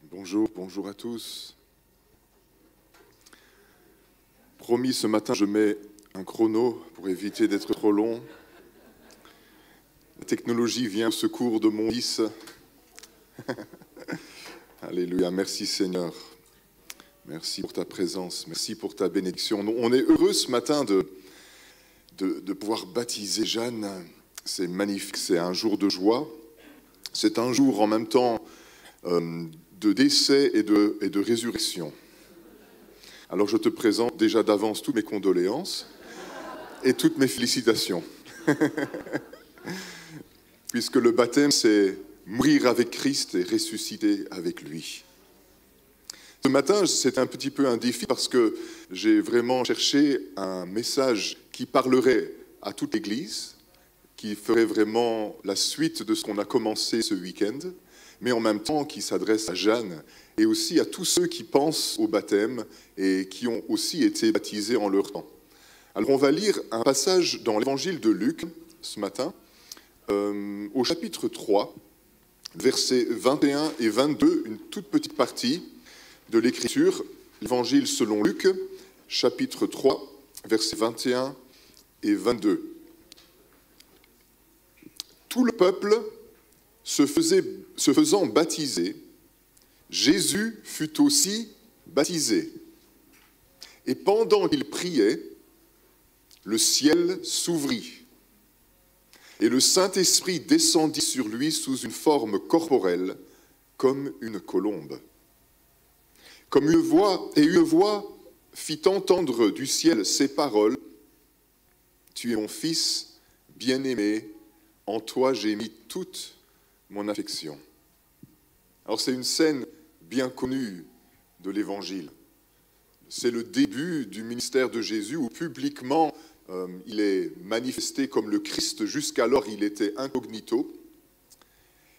Bonjour, bonjour à tous. Promis, ce matin, je mets un chrono pour éviter d'être trop long. La technologie vient au secours de mon fils. Alléluia, merci Seigneur. Merci pour ta présence, merci pour ta bénédiction. On est heureux ce matin de pouvoir baptiser Jeanne. C'est magnifique, c'est un jour de joie. C'est un jour en même temps de décès et de résurrection. Alors je te présente déjà d'avance toutes mes condoléances et toutes mes félicitations. Puisque le baptême, c'est mourir avec Christ et ressusciter avec lui. Ce matin, c'est un petit peu un défi parce que j'ai vraiment cherché un message qui parlerait à toute l'Église, qui ferait vraiment la suite de ce qu'on a commencé ce week-end, mais en même temps qui s'adresse à Jeanne et aussi à tous ceux qui pensent au baptême et qui ont aussi été baptisés en leur temps. Alors on va lire un passage dans l'évangile de Luc ce matin, au chapitre 3, versets 21 et 22, une toute petite partie de l'écriture, l'évangile selon Luc, chapitre 3, versets 21 et 22. Tout le peuple se faisant baptiser, Jésus fut aussi baptisé. Et pendant qu'il priait, le ciel s'ouvrit. Et le Saint-Esprit descendit sur lui sous une forme corporelle, comme une colombe. Comme une voix fit entendre du ciel ces paroles, « Tu es mon Fils bien-aimé, en toi j'ai mis toute mon affection. » Alors c'est une scène bien connue de l'Évangile. C'est le début du ministère de Jésus où publiquement il est manifesté comme le Christ. Jusqu'alors il était incognito.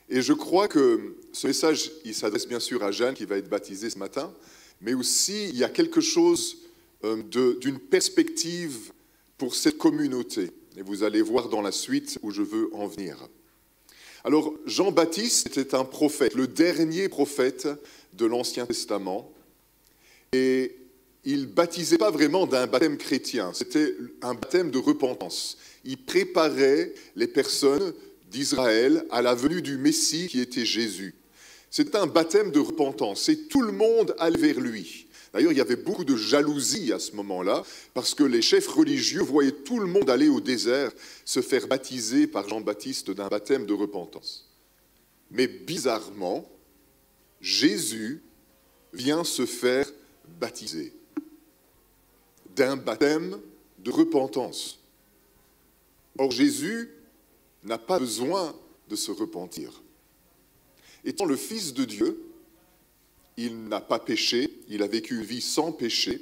Et je crois que ce message, il s'adresse bien sûr à Jeanne qui va être baptisée ce matin, mais aussi il y a quelque chose d'une perspective pour cette communauté. Et vous allez voir dans la suite où je veux en venir. Alors, Jean-Baptiste était un prophète, le dernier prophète de l'Ancien Testament. Et il ne baptisait pas vraiment d'un baptême chrétien, c'était un baptême de repentance. Il préparait les personnes d'Israël à la venue du Messie qui était Jésus. C'était un baptême de repentance et tout le monde allait vers lui. D'ailleurs, il y avait beaucoup de jalousie à ce moment-là, parce que les chefs religieux voyaient tout le monde aller au désert se faire baptiser par Jean-Baptiste d'un baptême de repentance. Mais bizarrement, Jésus vient se faire baptiser d'un baptême de repentance. Or, Jésus n'a pas besoin de se repentir. Étant le Fils de Dieu, il n'a pas péché, il a vécu une vie sans péché.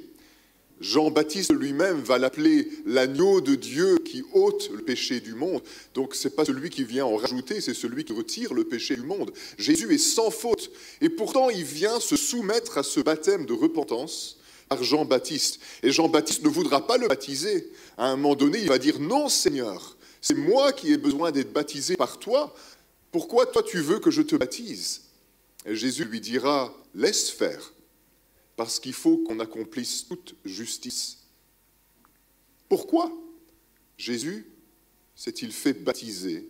Jean-Baptiste lui-même va l'appeler l'agneau de Dieu qui ôte le péché du monde. Donc ce n'est pas celui qui vient en rajouter, c'est celui qui retire le péché du monde. Jésus est sans faute. Et pourtant, il vient se soumettre à ce baptême de repentance par Jean-Baptiste. Et Jean-Baptiste ne voudra pas le baptiser. À un moment donné, il va dire « Non, Seigneur, c'est moi qui ai besoin d'être baptisé par toi. Pourquoi toi tu veux que je te baptise ?» Et Jésus lui dira « Laisse faire, parce qu'il faut qu'on accomplisse toute justice. » Pourquoi Jésus s'est-il fait baptiser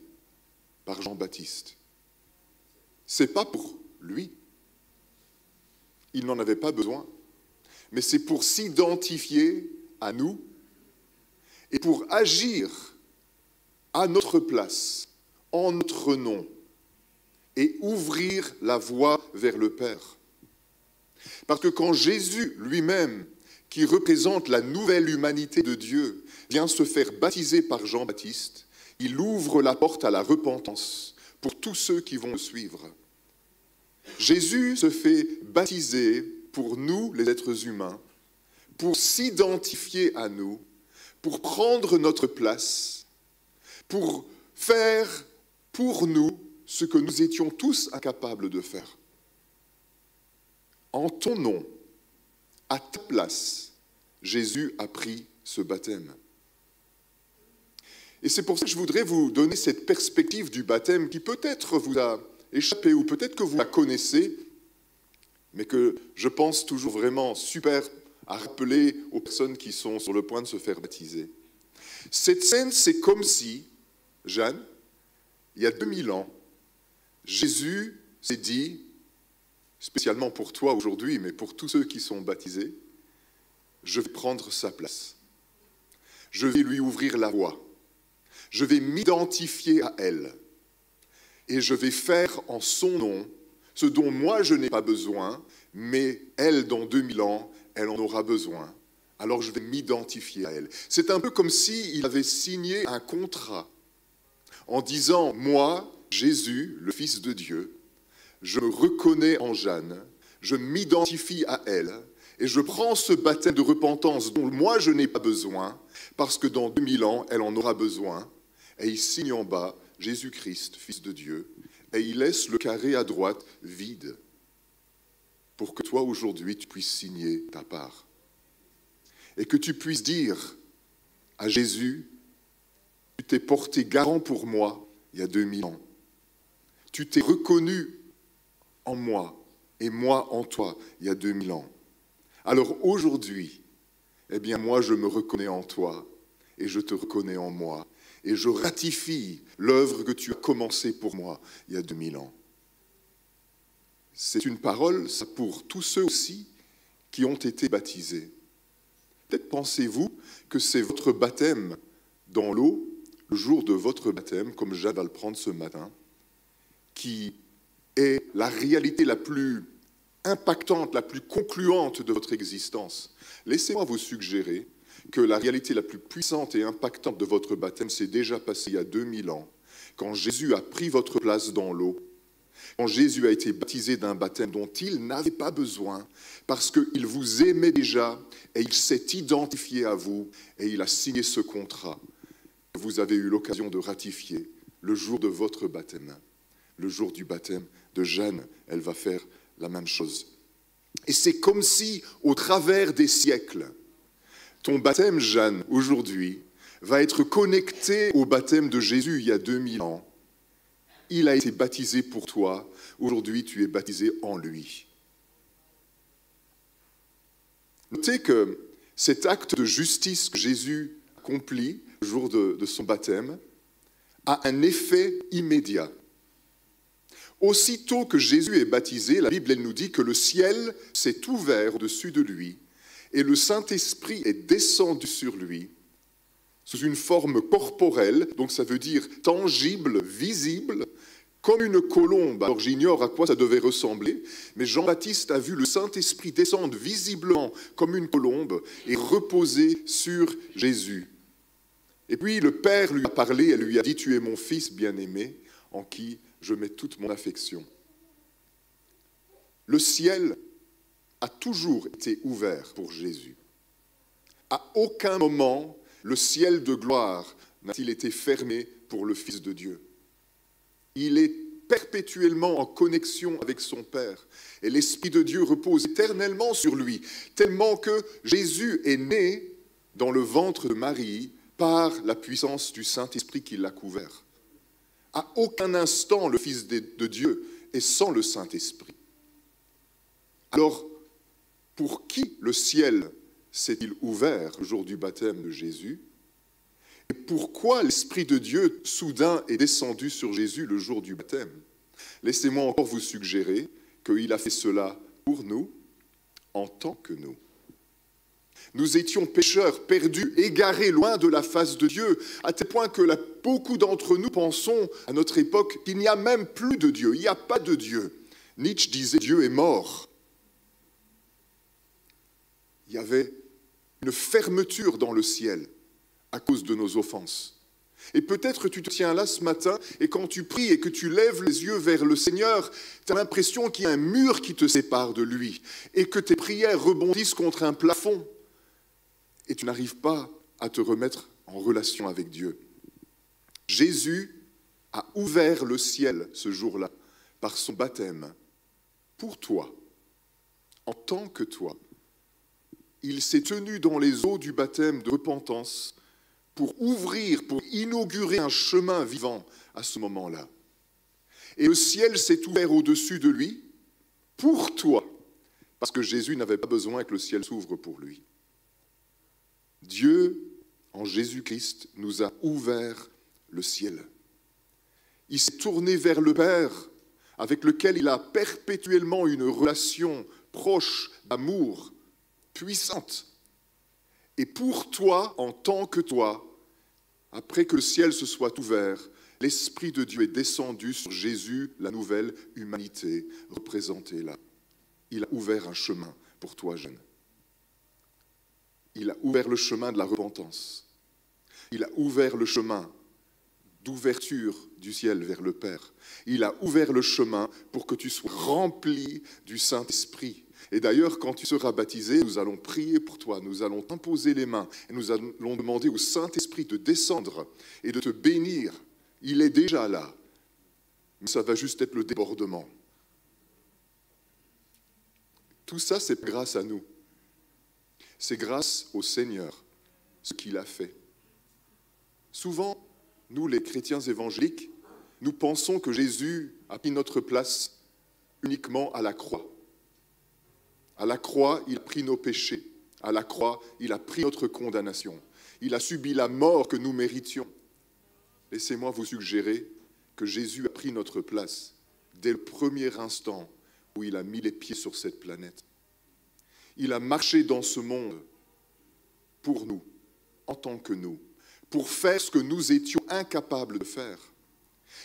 par Jean-Baptiste? Ce n'est pas pour lui. Il n'en avait pas besoin. Mais c'est pour s'identifier à nous et pour agir à notre place, en notre nom, et ouvrir la voie vers le Père. Parce que quand Jésus lui-même, qui représente la nouvelle humanité de Dieu, vient se faire baptiser par Jean-Baptiste, il ouvre la porte à la repentance pour tous ceux qui vont le suivre. Jésus se fait baptiser pour nous, les êtres humains, pour s'identifier à nous, pour prendre notre place, pour faire pour nous ce que nous étions tous incapables de faire. En ton nom, à ta place, Jésus a pris ce baptême. Et c'est pour ça que je voudrais vous donner cette perspective du baptême qui peut-être vous a échappé ou peut-être que vous la connaissez. mais que je pense toujours vraiment super à rappeler aux personnes qui sont sur le point de se faire baptiser. Cette scène, c'est comme si, Jeanne, il y a 2000 ans, Jésus s'est dit, spécialement pour toi aujourd'hui, mais pour tous ceux qui sont baptisés, je vais prendre sa place. Je vais lui ouvrir la voie. Je vais m'identifier à elle. Et je vais faire en son nom ce dont moi je n'ai pas besoin, mais elle, dans 2000 ans, elle en aura besoin. Alors je vais m'identifier à elle. C'est un peu comme s'il avait signé un contrat en disant, moi, Jésus, le Fils de Dieu, je me reconnais en Jeanne, je m'identifie à elle, et je prends ce baptême de repentance dont moi je n'ai pas besoin, parce que dans 2000 ans, elle en aura besoin. Et il signe en bas, Jésus-Christ, Fils de Dieu, et il laisse le carré à droite vide, pour que toi aujourd'hui tu puisses signer ta part. Et que tu puisses dire à Jésus, tu t'es porté garant pour moi il y a 2000 ans. Tu t'es reconnu en moi et moi en toi il y a 2000 ans. Alors aujourd'hui, eh bien moi je me reconnais en toi et je te reconnais en moi et je ratifie l'œuvre que tu as commencée pour moi il y a 2000 ans. C'est une parole, ça, pour tous ceux aussi qui ont été baptisés. Peut-être pensez-vous que c'est votre baptême dans l'eau, le jour de votre baptême, comme Jeanne va le prendre ce matin, qui est la réalité la plus impactante, la plus concluante de votre existence. Laissez-moi vous suggérer que la réalité la plus puissante et impactante de votre baptême s'est déjà passée il y a 2000 ans, quand Jésus a pris votre place dans l'eau, quand Jésus a été baptisé d'un baptême dont il n'avait pas besoin, parce qu'il vous aimait déjà et il s'est identifié à vous et il a signé ce contrat que vous avez eu l'occasion de ratifier le jour de votre baptême. Le jour du baptême de Jeanne, elle va faire la même chose. Et c'est comme si, au travers des siècles, ton baptême, Jeanne, aujourd'hui, va être connecté au baptême de Jésus il y a 2000 ans. Il a été baptisé pour toi. Aujourd'hui, tu es baptisé en lui. Notez que cet acte de justice que Jésus accomplit le jour de son baptême a un effet immédiat. Aussitôt que Jésus est baptisé, la Bible elle nous dit que le ciel s'est ouvert au-dessus de lui et le Saint-Esprit est descendu sur lui sous une forme corporelle, donc ça veut dire tangible, visible, comme une colombe. Alors j'ignore à quoi ça devait ressembler, mais Jean-Baptiste a vu le Saint-Esprit descendre visiblement comme une colombe et reposer sur Jésus. Et puis le Père lui a parlé et lui a dit « Tu es mon Fils bien-aimé, en qui je mets toute mon affection. » Le ciel a toujours été ouvert pour Jésus. À aucun moment, le ciel de gloire n'a-t-il été fermé pour le Fils de Dieu. Il est perpétuellement en connexion avec son Père. Et l'Esprit de Dieu repose éternellement sur lui, tellement que Jésus est né dans le ventre de Marie par la puissance du Saint-Esprit qui l'a couvert. À aucun instant, le Fils de Dieu est sans le Saint-Esprit. Alors, pour qui le ciel s'est-il ouvert le jour du baptême de Jésus? Et pourquoi l'Esprit de Dieu soudain est descendu sur Jésus le jour du baptême? Laissez-moi encore vous suggérer qu'il a fait cela pour nous, en tant que nous. Nous étions pécheurs, perdus, égarés, loin de la face de Dieu, à tel point que beaucoup d'entre nous pensons à notre époque qu'il n'y a même plus de Dieu, il n'y a pas de Dieu. Nietzsche disait « Dieu est mort ». Il y avait une fermeture dans le ciel à cause de nos offenses. Et peut-être tu te tiens là ce matin et quand tu pries et que tu lèves les yeux vers le Seigneur, tu as l'impression qu'il y a un mur qui te sépare de lui et que tes prières rebondissent contre un plafond et tu n'arrives pas à te remettre en relation avec Dieu. Jésus a ouvert le ciel ce jour-là par son baptême pour toi, en tant que toi. Il s'est tenu dans les eaux du baptême de repentance pour ouvrir, pour inaugurer un chemin vivant à ce moment-là. Et le ciel s'est ouvert au-dessus de lui pour toi, parce que Jésus n'avait pas besoin que le ciel s'ouvre pour lui. Dieu, en Jésus-Christ, nous a ouvert le ciel. Il s'est tourné vers le Père, avec lequel il a perpétuellement une relation proche, d'amour, puissante. Et pour toi, en tant que toi, après que le ciel se soit ouvert, l'Esprit de Dieu est descendu sur Jésus, la nouvelle humanité représentée là. Il a ouvert un chemin pour toi, jeune. Il a ouvert le chemin de la repentance. Il a ouvert le chemin d'ouverture du ciel vers le Père. Il a ouvert le chemin pour que tu sois rempli du Saint-Esprit. Et d'ailleurs, quand tu seras baptisé, nous allons prier pour toi, nous allons t'imposer les mains et nous allons demander au Saint-Esprit de descendre et de te bénir. Il est déjà là, mais ça va juste être le débordement. Tout ça, c'est grâce à nous. C'est grâce au Seigneur, ce qu'il a fait. Souvent, nous, les chrétiens évangéliques, nous pensons que Jésus a pris notre place uniquement à la croix. À la croix, il a pris nos péchés. À la croix, il a pris notre condamnation. Il a subi la mort que nous méritions. Laissez-moi vous suggérer que Jésus a pris notre place dès le premier instant où il a mis les pieds sur cette planète. Il a marché dans ce monde pour nous, en tant que nous, pour faire ce que nous étions incapables de faire.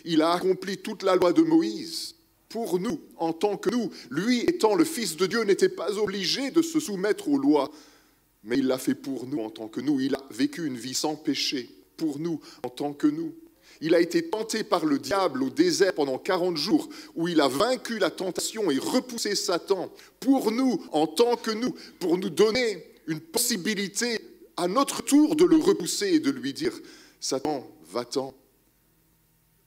Il a accompli toute la loi de Moïse pour nous, en tant que nous. Lui, étant le Fils de Dieu, n'était pas obligé de se soumettre aux lois, mais il l'a fait pour nous, en tant que nous. Il a vécu une vie sans péché, pour nous, en tant que nous. Il a été tenté par le diable au désert pendant 40 jours, où il a vaincu la tentation et repoussé Satan, pour nous, en tant que nous, pour nous donner une possibilité à notre tour de le repousser et de lui dire « Satan, va-t'en,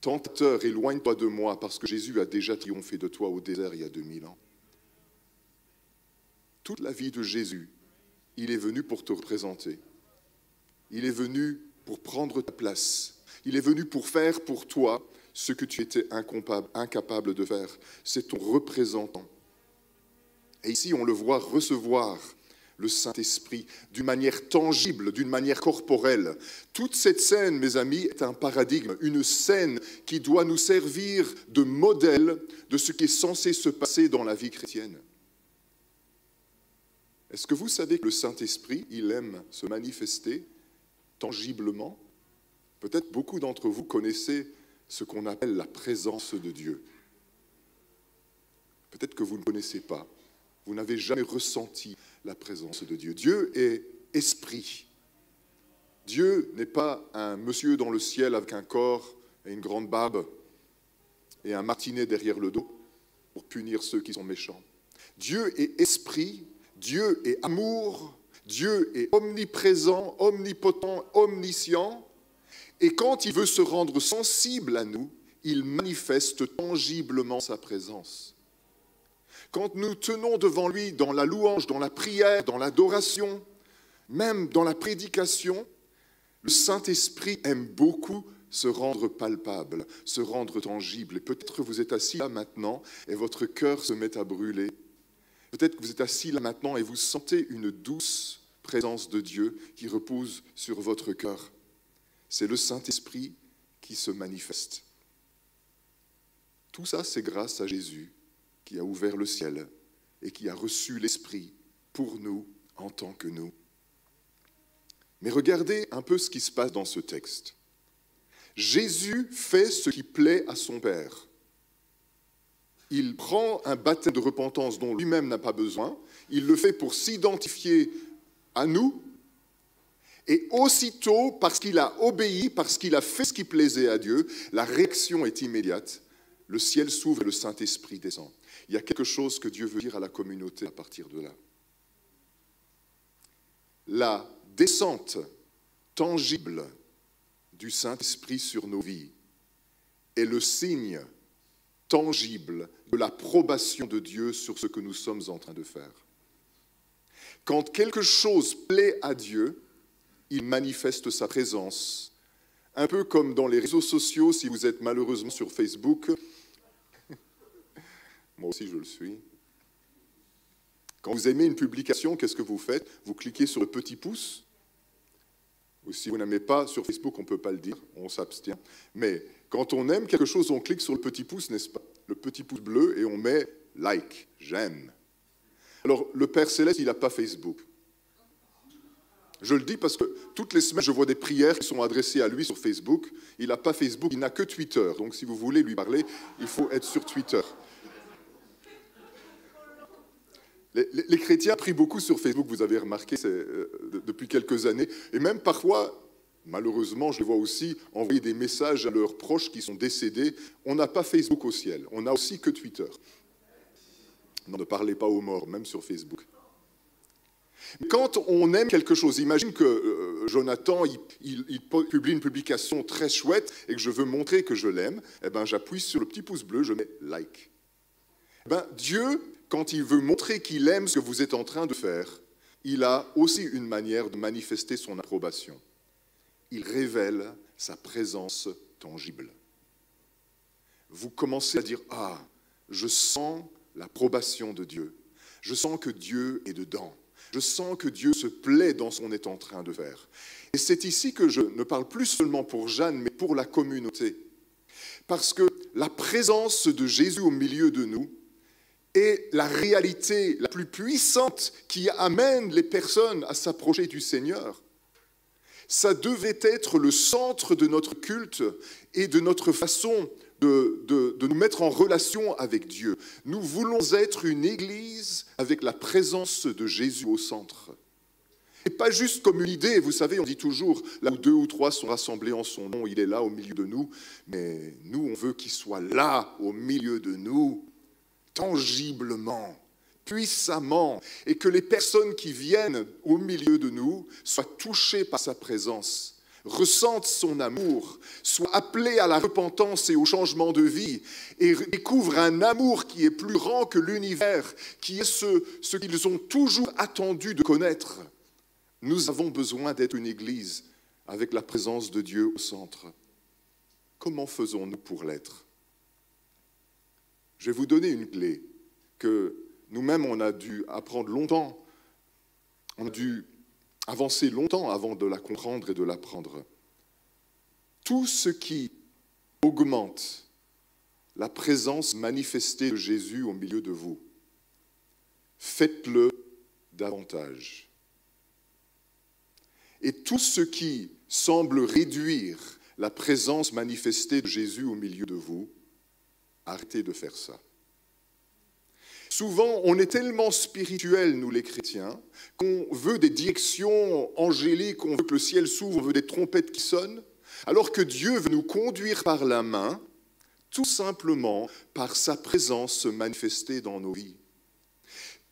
tentateur, éloigne-toi de moi, parce que Jésus a déjà triomphé de toi au désert il y a 2000 ans. » Toute la vie de Jésus, il est venu pour te représenter. Il est venu pour prendre ta place. Il est venu pour faire pour toi ce que tu étais incapable de faire. C'est ton représentant. Et ici, on le voit recevoir le Saint-Esprit d'une manière tangible, d'une manière corporelle. Toute cette scène, mes amis, est un paradigme, une scène qui doit nous servir de modèle de ce qui est censé se passer dans la vie chrétienne. Est-ce que vous savez que le Saint-Esprit, il aime se manifester tangiblement? Peut-être beaucoup d'entre vous connaissez ce qu'on appelle la présence de Dieu. Peut-être que vous ne connaissez pas. Vous n'avez jamais ressenti la présence de Dieu. Dieu est esprit. Dieu n'est pas un monsieur dans le ciel avec un corps et une grande barbe et un martinet derrière le dos pour punir ceux qui sont méchants. Dieu est esprit, Dieu est amour, Dieu est omniprésent, omnipotent, omniscient. Et quand il veut se rendre sensible à nous, il manifeste tangiblement sa présence. Quand nous tenons devant lui dans la louange, dans la prière, dans l'adoration, même dans la prédication, le Saint-Esprit aime beaucoup se rendre palpable, se rendre tangible. Et peut-être que vous êtes assis là maintenant et votre cœur se met à brûler. Peut-être que vous êtes assis là maintenant et vous sentez une douce présence de Dieu qui repose sur votre cœur. C'est le Saint-Esprit qui se manifeste. Tout ça, c'est grâce à Jésus qui a ouvert le ciel et qui a reçu l'Esprit pour nous en tant que nous. Mais regardez un peu ce qui se passe dans ce texte. Jésus fait ce qui plaît à son Père. Il prend un baptême de repentance dont lui-même n'a pas besoin. Il le fait pour s'identifier à nous. Et aussitôt, parce qu'il a obéi, parce qu'il a fait ce qui plaisait à Dieu, la réaction est immédiate. Le ciel s'ouvre et le Saint-Esprit descend. Il y a quelque chose que Dieu veut dire à la communauté à partir de là. La descente tangible du Saint-Esprit sur nos vies est le signe tangible de l'approbation de Dieu sur ce que nous sommes en train de faire. Quand quelque chose plaît à Dieu, il manifeste sa présence. Un peu comme dans les réseaux sociaux, si vous êtes malheureusement sur Facebook, moi aussi je le suis. Quand vous aimez une publication, qu'est-ce que vous faites? Vous cliquez sur le petit pouce. Ou si vous n'aimez pas, sur Facebook, on ne peut pas le dire, on s'abstient. Mais quand on aime quelque chose, on clique sur le petit pouce, n'est-ce pas? Le petit pouce bleu, et on met « like »,« j'aime ». Alors, le Père Céleste, il n'a pas Facebook. Je le dis parce que toutes les semaines, je vois des prières qui sont adressées à lui sur Facebook. Il n'a pas Facebook, il n'a que Twitter. Donc, si vous voulez lui parler, il faut être sur Twitter. Les chrétiens prient beaucoup sur Facebook, vous avez remarqué, depuis quelques années. Et même parfois, malheureusement, je les vois aussi envoyer des messages à leurs proches qui sont décédés. On n'a pas Facebook au ciel, on n'a aussi que Twitter. Non, ne parlez pas aux morts, même sur Facebook. Quand on aime quelque chose, imagine que Jonathan, il publie une publication très chouette et que je veux montrer que je l'aime, eh ben, j'appuie sur le petit pouce bleu, je mets « like ». Eh ben, Dieu, quand il veut montrer qu'il aime ce que vous êtes en train de faire, il a aussi une manière de manifester son approbation. Il révèle sa présence tangible. Vous commencez à dire « Ah, je sens l'approbation de Dieu. Je sens que Dieu est dedans. Je sens que Dieu se plaît dans ce qu'on est en train de faire. » Et c'est ici que je ne parle plus seulement pour Jeanne, mais pour la communauté. Parce que la présence de Jésus au milieu de nous est la réalité la plus puissante qui amène les personnes à s'approcher du Seigneur. Ça devait être le centre de notre culte et de notre façon de nous mettre en relation avec Dieu. Nous voulons être une église avec la présence de Jésus au centre. Et pas juste comme une idée, vous savez, on dit toujours, là où 2 ou 3 sont rassemblés en son nom, il est là au milieu de nous. Mais nous, on veut qu'il soit là au milieu de nous, tangiblement, puissamment, et que les personnes qui viennent au milieu de nous soient touchées par sa présence, ressentent son amour, soient appelées à la repentance et au changement de vie, et découvrent un amour qui est plus grand que l'univers, qui est ce qu'ils ont toujours attendu de connaître. Nous avons besoin d'être une église avec la présence de Dieu au centre. Comment faisons-nous pour l'être? Je vais vous donner une clé que nous-mêmes, on a dû apprendre longtemps. On a dû avancer longtemps avant de la comprendre et de l'apprendre. Tout ce qui augmente la présence manifestée de Jésus au milieu de vous, faites-le davantage. Et tout ce qui semble réduire la présence manifestée de Jésus au milieu de vous, arrêtez de faire ça. Souvent, on est tellement spirituels, nous les chrétiens, qu'on veut des directions angéliques, on veut que le ciel s'ouvre, on veut des trompettes qui sonnent, alors que Dieu veut nous conduire par la main, tout simplement par sa présence manifestée dans nos vies.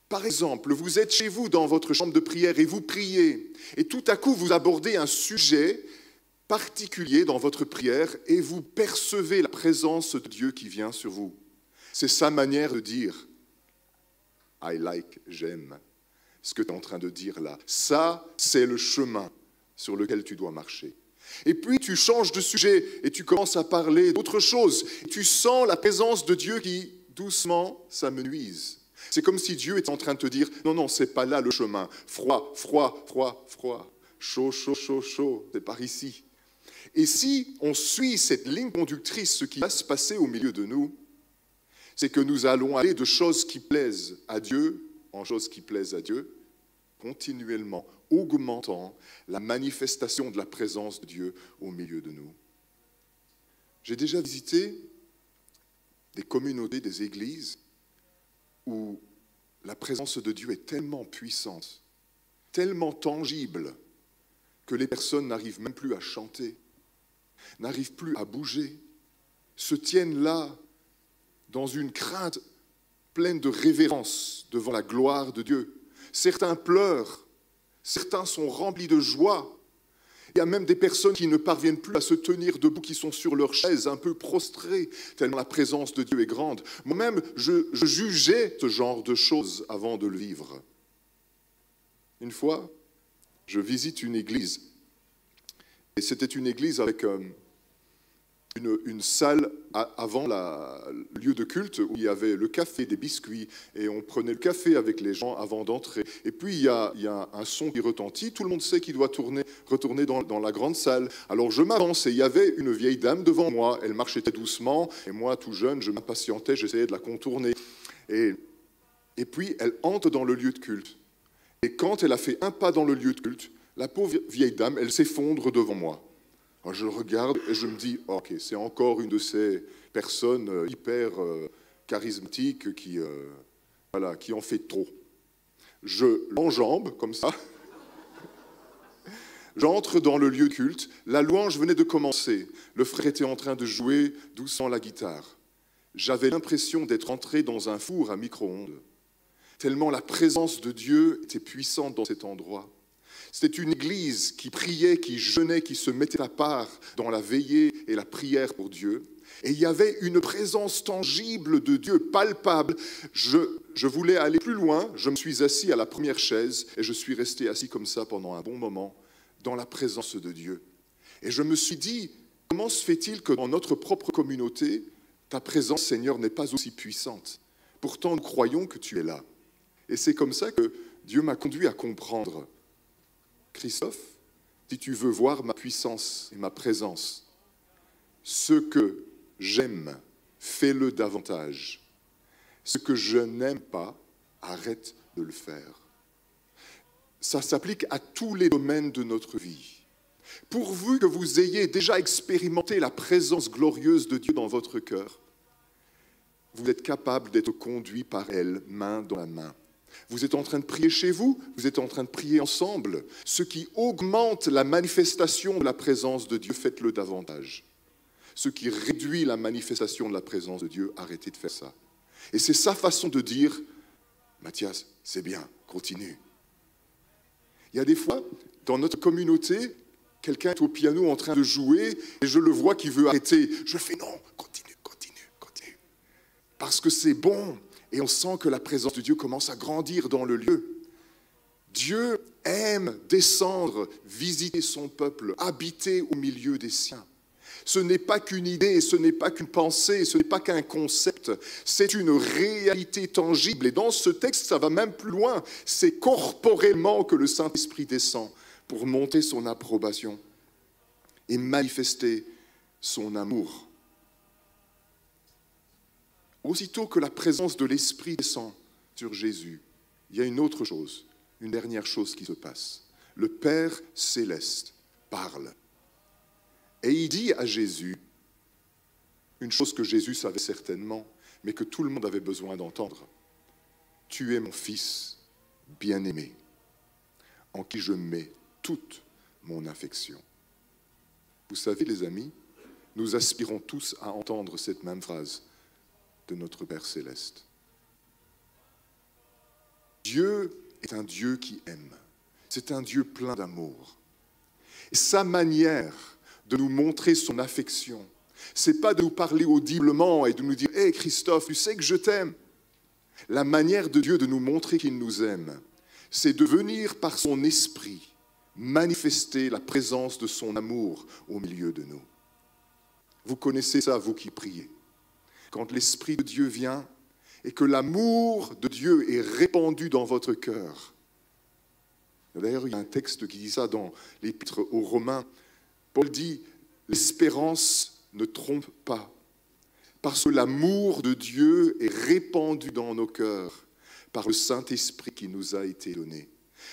Par exemple, vous êtes chez vous dans votre chambre de prière et vous priez, et tout à coup vous abordez un sujet particulier dans votre prière et vous percevez la présence de Dieu qui vient sur vous. C'est sa manière de dire « I like », j'aime ce que tu es en train de dire là. Ça, c'est le chemin sur lequel tu dois marcher. Et puis tu changes de sujet et tu commences à parler d'autre chose. Tu sens la présence de Dieu qui, doucement, s'amenuise. C'est comme si Dieu était en train de te dire « Non, non, c'est pas là le chemin. Froid, froid, froid, froid. Chaud, chaud, chaud, chaud. C'est par ici. » Et si on suit cette ligne conductrice, ce qui va se passer au milieu de nous, c'est que nous allons aller de choses qui plaisent à Dieu en choses qui plaisent à Dieu, continuellement augmentant la manifestation de la présence de Dieu au milieu de nous. J'ai déjà visité des communautés, des églises, où la présence de Dieu est tellement puissante, tellement tangible, que les personnes n'arrivent même plus à chanter, n'arrivent plus à bouger, se tiennent là dans une crainte pleine de révérence devant la gloire de Dieu. Certains pleurent, certains sont remplis de joie. Il y a même des personnes qui ne parviennent plus à se tenir debout, qui sont sur leur chaise, un peu prostrées, tellement la présence de Dieu est grande. Moi-même, je jugeais ce genre de choses avant de le vivre. Une fois, je visite une église. Et c'était une église avec une salle avant le lieu de culte où il y avait le café, des biscuits, et on prenait le café avec les gens avant d'entrer. Et puis il y a un son qui retentit, tout le monde sait qu'il doit retourner dans la grande salle. Alors je m'avance et il y avait une vieille dame devant moi, elle marchait très doucement, et moi tout jeune, je m'impatientais, j'essayais de la contourner. Et puis elle entre dans le lieu de culte. Et quand elle a fait un pas dans le lieu de culte, la pauvre vieille dame, elle s'effondre devant moi. Alors je regarde et je me dis, ok, c'est encore une de ces personnes hyper charismatiques qui en fait trop. Je l'enjambe comme ça. J'entre dans le lieu de culte. La louange venait de commencer. Le frère était en train de jouer doucement la guitare. J'avais l'impression d'être entré dans un four à micro-ondes, tellement la présence de Dieu était puissante dans cet endroit. C'était une église qui priait, qui jeûnait, qui se mettait à part dans la veillée et la prière pour Dieu. Et il y avait une présence tangible de Dieu, palpable. Je voulais aller plus loin. Je me suis assis à la première chaise et je suis resté assis comme ça pendant un bon moment dans la présence de Dieu. Et je me suis dit, comment se fait-il que dans notre propre communauté, ta présence, Seigneur, n'est pas aussi puissante? Pourtant, nous croyons que tu es là. Et c'est comme ça que Dieu m'a conduit à comprendre. Christophe, si tu veux voir ma puissance et ma présence, ce que j'aime, fais-le davantage. Ce que je n'aime pas, arrête de le faire. Ça s'applique à tous les domaines de notre vie. Pourvu que vous ayez déjà expérimenté la présence glorieuse de Dieu dans votre cœur, vous êtes capable d'être conduit par elle, main dans la main. Vous êtes en train de prier chez vous, vous êtes en train de prier ensemble. Ce qui augmente la manifestation de la présence de Dieu, faites-le davantage. Ce qui réduit la manifestation de la présence de Dieu, arrêtez de faire ça. Et c'est sa façon de dire, Mathias, c'est bien, continue. Il y a des fois, dans notre communauté, quelqu'un est au piano en train de jouer et je le vois qui veut arrêter. Je fais non, continue, continue, continue. Parce que c'est bon. Et on sent que la présence de Dieu commence à grandir dans le lieu. Dieu aime descendre, visiter son peuple, habiter au milieu des siens. Ce n'est pas qu'une idée, ce n'est pas qu'une pensée, ce n'est pas qu'un concept, c'est une réalité tangible. Et dans ce texte, ça va même plus loin. C'est corporellement que le Saint-Esprit descend pour monter son approbation et manifester son amour. Aussitôt que la présence de l'Esprit descend sur Jésus, il y a une autre chose, une dernière chose qui se passe. Le Père céleste parle. Et il dit à Jésus une chose que Jésus savait certainement, mais que tout le monde avait besoin d'entendre. Tu es mon Fils bien-aimé, en qui je mets toute mon affection. Vous savez, les amis, nous aspirons tous à entendre cette même phrase de notre Père céleste. Dieu est un Dieu qui aime. C'est un Dieu plein d'amour. Et sa manière de nous montrer son affection, c'est pas de nous parler audiblement et de nous dire « Hé Christophe, tu sais que je t'aime ». La manière de Dieu de nous montrer qu'il nous aime, c'est de venir par son esprit manifester la présence de son amour au milieu de nous. Vous connaissez ça, vous qui priez. Quand l'Esprit de Dieu vient et que l'amour de Dieu est répandu dans votre cœur. D'ailleurs, il y a un texte qui dit ça dans l'Épître aux Romains. Paul dit « L'espérance ne trompe pas, parce que l'amour de Dieu est répandu dans nos cœurs par le Saint-Esprit qui nous a été donné. »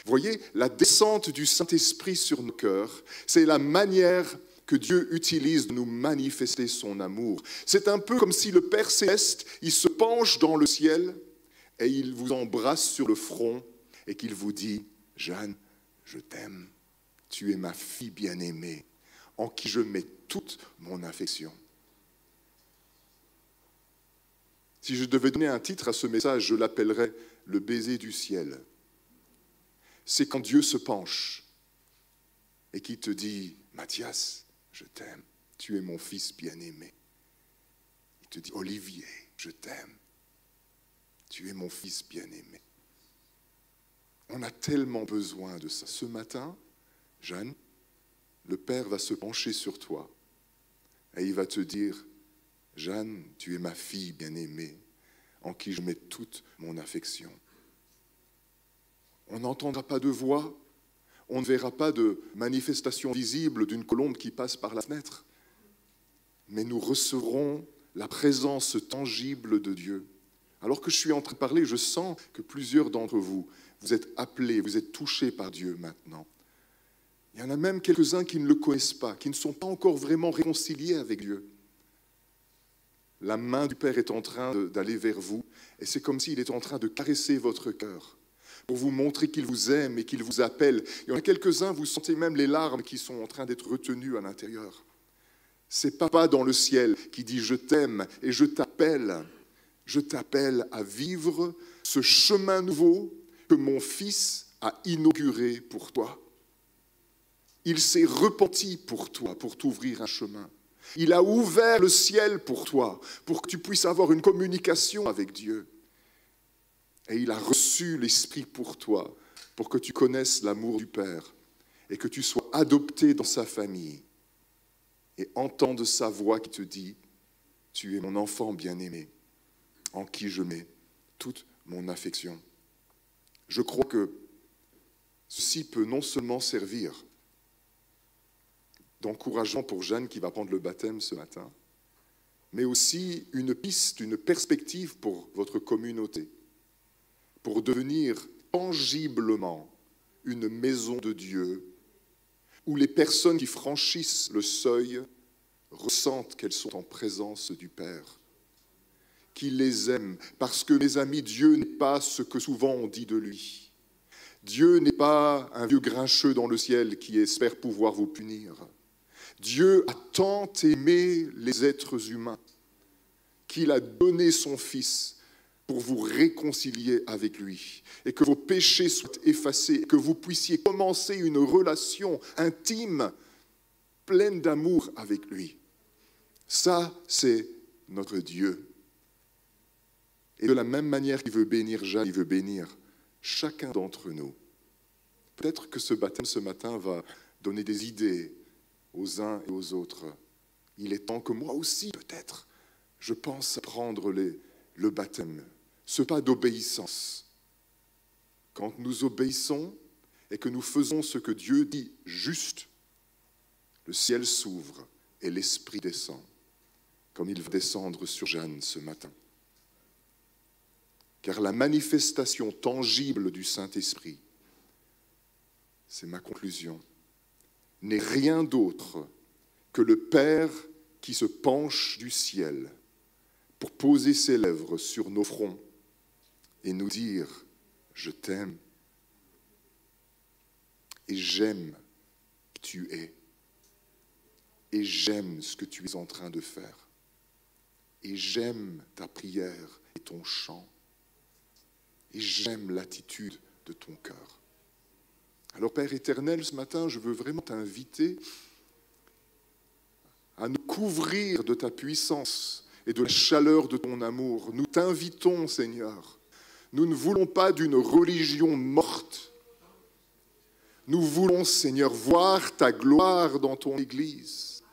Vous voyez, la descente du Saint-Esprit sur nos cœurs, c'est la manière que Dieu utilise de nous manifester son amour. C'est un peu comme si le Père Céleste, il se penche dans le ciel et il vous embrasse sur le front et qu'il vous dit « Jeanne, je t'aime, tu es ma fille bien-aimée, en qui je mets toute mon affection. » Si je devais donner un titre à ce message, je l'appellerais « Le baiser du ciel ». C'est quand Dieu se penche et qui te dit « Mathias, je t'aime, tu es mon fils bien-aimé. » Il te dit « Olivier, je t'aime, tu es mon fils bien-aimé. » On a tellement besoin de ça. Ce matin, Jeanne, le Père va se pencher sur toi Et il va te dire, Jeanne, tu es ma fille bien-aimée, en qui je mets toute mon affection. On n'entendra pas de voix, on ne verra pas de manifestation visible d'une colombe qui passe par la fenêtre, mais nous recevrons la présence tangible de Dieu. Alors que je suis en train de parler, je sens que plusieurs d'entre vous, vous êtes appelés, vous êtes touchés par Dieu maintenant. Il y en a même quelques-uns qui ne le connaissent pas, qui ne sont pas encore vraiment réconciliés avec Dieu. La main du Père est en train d'aller vers vous, et c'est comme s'il était en train de caresser votre cœur, pour vous montrer qu'il vous aime et qu'il vous appelle. Il y en a quelques-uns, vous sentez même les larmes qui sont en train d'être retenues à l'intérieur. C'est Papa dans le ciel qui dit « Je t'aime et je t'appelle à vivre ce chemin nouveau que mon Fils a inauguré pour toi. » Il s'est repenti pour toi, pour t'ouvrir un chemin. Il a ouvert le ciel pour toi, pour que tu puisses avoir une communication avec Dieu. Et il a reçu l'Esprit pour toi, pour que tu connaisses l'amour du Père et que tu sois adopté dans sa famille. Et entende sa voix qui te dit « Tu es mon enfant bien-aimé, en qui je mets toute mon affection. » Je crois que ceci peut non seulement servir d'encouragement pour Jeanne qui va prendre le baptême ce matin, mais aussi une piste, une perspective pour votre communauté, pour devenir tangiblement une maison de Dieu, où les personnes qui franchissent le seuil ressentent qu'elles sont en présence du Père, qu'il les aime, parce que, mes amis, Dieu n'est pas ce que souvent on dit de lui. Dieu n'est pas un vieux grincheux dans le ciel qui espère pouvoir vous punir. Dieu a tant aimé les êtres humains qu'il a donné son Fils pour vous réconcilier avec lui et que vos péchés soient effacés, et que vous puissiez commencer une relation intime, pleine d'amour avec lui. Ça, c'est notre Dieu. Et de la même manière qu'il veut bénir Jeanne, il veut bénir chacun d'entre nous. Peut-être que ce baptême ce matin va donner des idées aux uns et aux autres. Il est temps que moi aussi, peut-être, je pense à prendre le baptême, ce pas d'obéissance. Quand nous obéissons et que nous faisons ce que Dieu dit juste, le ciel s'ouvre et l'Esprit descend, comme il va descendre sur Jeanne ce matin. Car la manifestation tangible du Saint-Esprit, c'est ma conclusion, n'est rien d'autre que le Père qui se penche du ciel pour poser ses lèvres sur nos fronts et nous dire « Je t'aime et j'aime qui tu es et j'aime ce que tu es en train de faire et j'aime ta prière et ton chant et j'aime l'attitude de ton cœur. » Alors Père éternel, ce matin, je veux vraiment t'inviter à nous couvrir de ta puissance et de la chaleur de ton amour. Nous t'invitons, Seigneur. Nous ne voulons pas d'une religion morte. Nous voulons, Seigneur, voir ta gloire dans ton Église.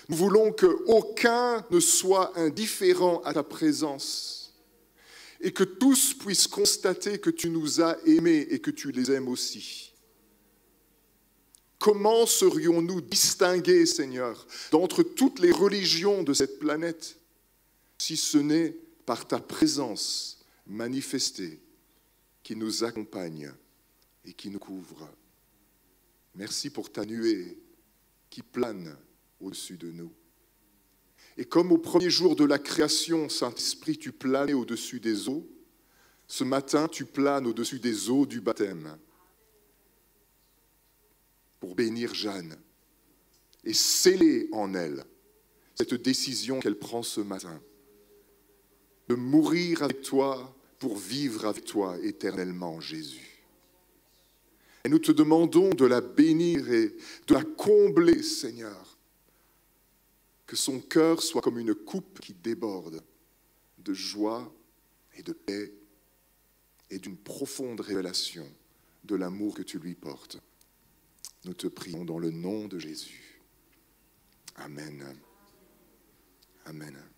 Nous voulons qu'aucun ne soit indifférent à ta présence et que tous puissent constater que tu nous as aimés et que tu les aimes aussi. Comment serions-nous distingués, Seigneur, d'entre toutes les religions de cette planète, si ce n'est par ta présence manifestée qui nous accompagne et qui nous couvre. Merci pour ta nuée qui plane au-dessus de nous. Et comme au premier jour de la création, Saint-Esprit, tu planais au-dessus des eaux, ce matin, tu planes au-dessus des eaux du baptême pour bénir Jeanne et sceller en elle cette décision qu'elle prend ce matin de mourir avec toi pour vivre avec toi éternellement, Jésus. Et nous te demandons de la bénir et de la combler, Seigneur, que son cœur soit comme une coupe qui déborde de joie et de paix et d'une profonde révélation de l'amour que tu lui portes. Nous te prions dans le nom de Jésus. Amen. Amen.